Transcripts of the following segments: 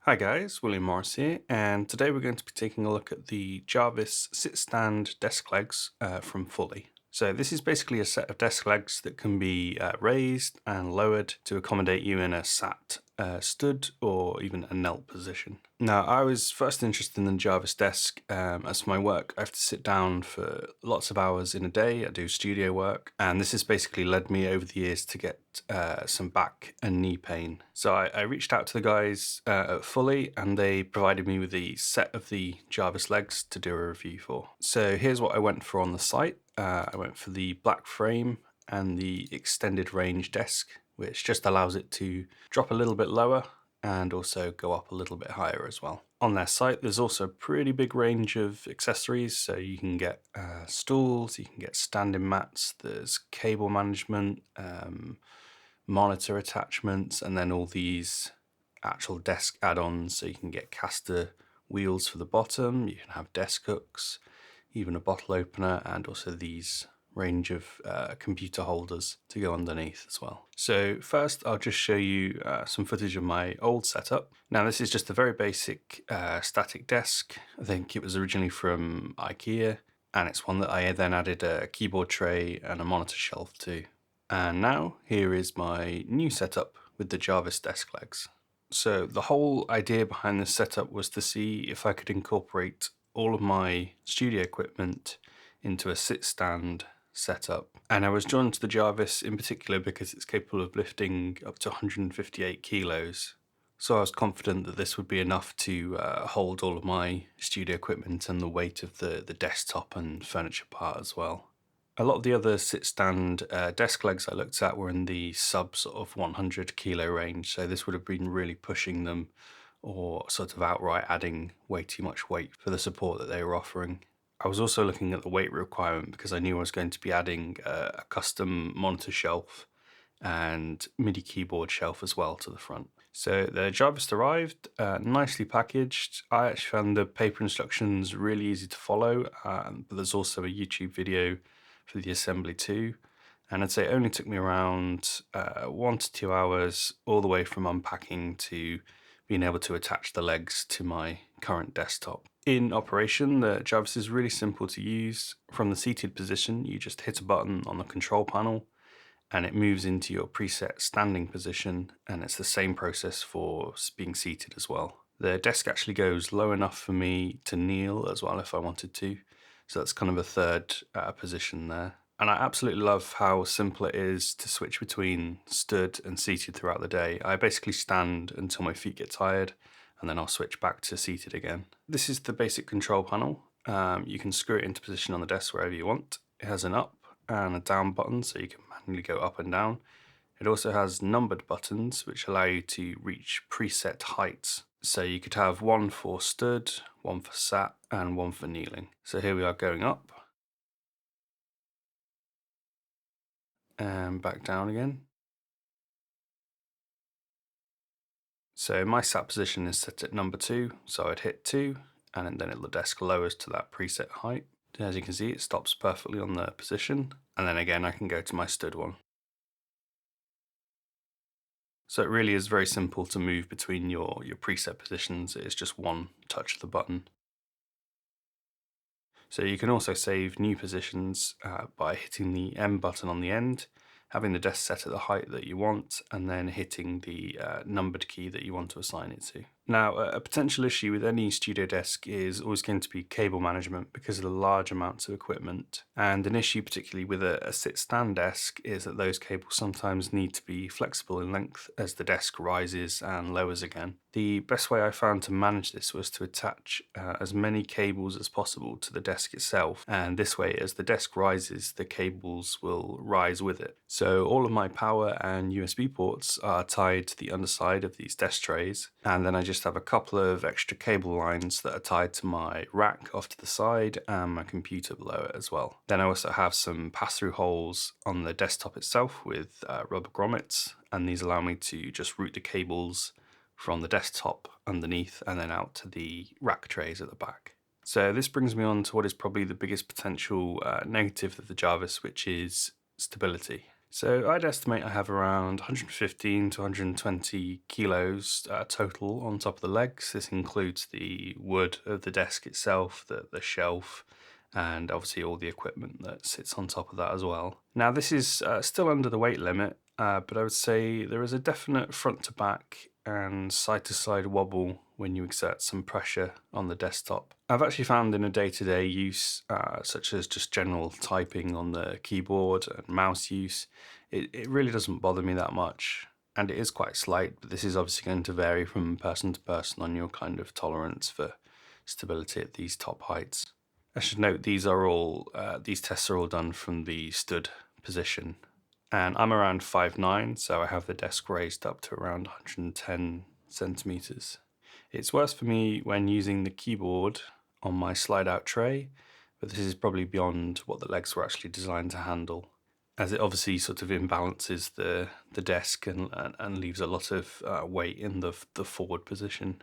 Hi guys, William Morris here, and today we're going to be taking a look at the Jarvis sit-stand desk legs from Fully. So this is basically a set of desk legs that can be raised and lowered to accommodate you in a sat, stood, or even a knelt position. Now, I was first interested in the Jarvis desk as for my work. I have to sit down for lots of hours in a day. I do studio work, and this has basically led me over the years to get some back and knee pain. So I reached out to the guys at Fully, and they provided me with the set of the Jarvis legs to do a review for. So here's what I went for on the site. I went for the black frame and the extended range desk, which just allows it to drop a little bit lower and also go up a little bit higher as well. On their site, there's also a pretty big range of accessories, so you can get stools, you can get standing mats, there's cable management, monitor attachments, and then all these actual desk add-ons, so you can get caster wheels for the bottom, you can have desk hooks, even a bottle opener, and also these range of computer holders to go underneath as well. So first I'll just show you some footage of my old setup. Now this is just a very basic static desk. I think it was originally from IKEA, and it's one that I then added a keyboard tray and a monitor shelf to. And now here is my new setup with the Jarvis desk legs. So the whole idea behind this setup was to see if I could incorporate all of my studio equipment into a sit stand setup. And I was drawn to the Jarvis in particular because it's capable of lifting up to 158 kilos. So I was confident that this would be enough to hold all of my studio equipment and the weight of the desktop and furniture part as well. A lot of the other sit-stand desk legs I looked at were in the sub sort of 100 kilo range, so this would have been really pushing them or sort of outright adding way too much weight for the support that they were offering. I was also looking at the weight requirement because I knew I was going to be adding a custom monitor shelf and MIDI keyboard shelf as well to the front. So the Jarvis arrived, nicely packaged. I actually found the paper instructions really easy to follow, but there's also a YouTube video for the assembly too. And I'd say it only took me around 1 to 2 hours, all the way from unpacking to being able to attach the legs to my current desktop. In operation, the Jarvis is really simple to use. From the seated position, you just hit a button on the control panel and it moves into your preset standing position, and it's the same process for being seated as well. The desk actually goes low enough for me to kneel as well if I wanted to, so that's kind of a third position there. And I absolutely love how simple it is to switch between stood and seated throughout the day. I basically stand until my feet get tired, and then I'll switch back to seated again. This is the basic control panel. You can screw it into position on the desk wherever you want. It has an up and a down button, so you can manually go up and down. It also has numbered buttons which allow you to reach preset heights. So you could have one for stood, one for sat, and one for kneeling. So here we are going up and back down again. So my sat position is set at number 2, so I'd hit 2 and then the desk lowers to that preset height. As you can see, it stops perfectly on the position, and then again I can go to my stood one. So it really is very simple to move between your preset positions. It's just one touch of the button. So you can also save new positions by hitting the M button on the end, having the desk set at the height that you want, and then hitting the numbered key that you want to assign it to. Now, a potential issue with any studio desk is always going to be cable management because of the large amounts of equipment. And an issue particularly with a sit-stand desk is that those cables sometimes need to be flexible in length as the desk rises and lowers again. The best way I found to manage this was to attach as many cables as possible to the desk itself, and this way as the desk rises, the cables will rise with it. So all of my power and USB ports are tied to the underside of these desk trays, and then I just have a couple of extra cable lines that are tied to my rack off to the side and my computer below it as well. Then I also have some pass-through holes on the desktop itself with rubber grommets, and these allow me to just route the cables from the desktop underneath and then out to the rack trays at the back. So this brings me on to what is probably the biggest potential negative of the Jarvis, which is stability. So I'd estimate I have around 115 to 120 kilos total on top of the legs. This includes the wood of the desk itself, the shelf, and obviously all the equipment that sits on top of that as well. Now this is still under the weight limit, but I would say there is a definite front to back and side to side wobble when you exert some pressure on the desktop. I've actually found in a day-to-day use, such as just general typing on the keyboard and mouse use, it really doesn't bother me that much. And it is quite slight, but this is obviously going to vary from person to person on your kind of tolerance for stability at these top heights. I should note these tests are all done from the stood position. And I'm around 5'9", so I have the desk raised up to around 110 centimeters. It's worse for me when using the keyboard on my slide out tray, but this is probably beyond what the legs were actually designed to handle, as it obviously sort of imbalances the desk and leaves a lot of weight in the forward position.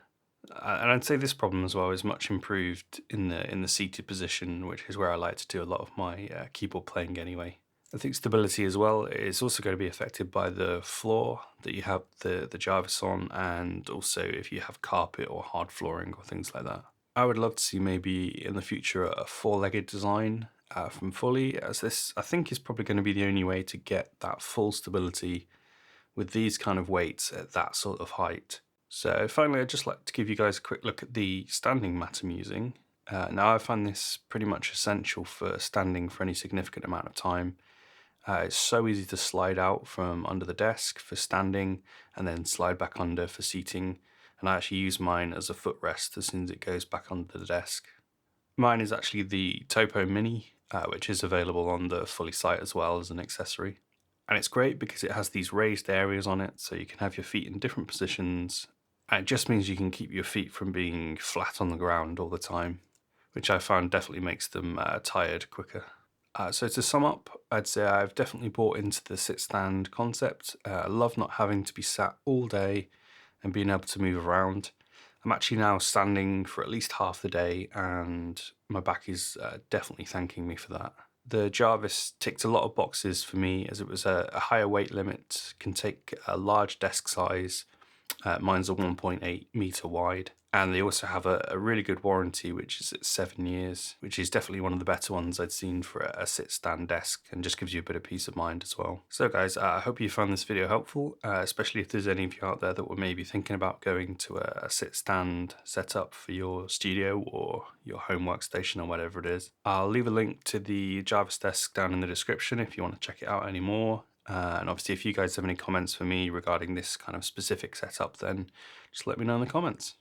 And I'd say this problem as well is much improved in the seated position, which is where I like to do a lot of my keyboard playing anyway. I think stability as well is also going to be affected by the floor that you have the Jarvis on, and also if you have carpet or hard flooring or things like that. I would love to see maybe in the future a four-legged design from Fully, as this I think is probably going to be the only way to get that full stability with these kind of weights at that sort of height. So finally, I'd just like to give you guys a quick look at the standing mat I'm using. Now I find this pretty much essential for standing for any significant amount of time. It's so easy to slide out from under the desk for standing and then slide back under for seating, and I actually use mine as a footrest as soon as it goes back under the desk. Mine is actually the Topo Mini, which is available on the Fully site as well as an accessory. And it's great because it has these raised areas on it, so you can have your feet in different positions, and it just means you can keep your feet from being flat on the ground all the time, which I found definitely makes them tired quicker. So to sum up, I'd say I've definitely bought into the sit-stand concept. I love not having to be sat all day and being able to move around. I'm actually now standing for at least half the day, and my back is definitely thanking me for that. The Jarvis ticked a lot of boxes for me, as it was a higher weight limit, can take a large desk size. Mine's a 1.8 meter wide, and they also have a really good warranty, which is at 7 years, which is definitely one of the better ones I'd seen for a sit-stand desk, and just gives you a bit of peace of mind as well. So guys, I hope you found this video helpful, especially if there's any of you out there that were maybe thinking about going to a sit-stand setup for your studio or your home workstation or whatever it is. I'll leave a link to the Jarvis desk down in the description if you want to check it out anymore. And obviously if you guys have any comments for me regarding this kind of specific setup, then just let me know in the comments.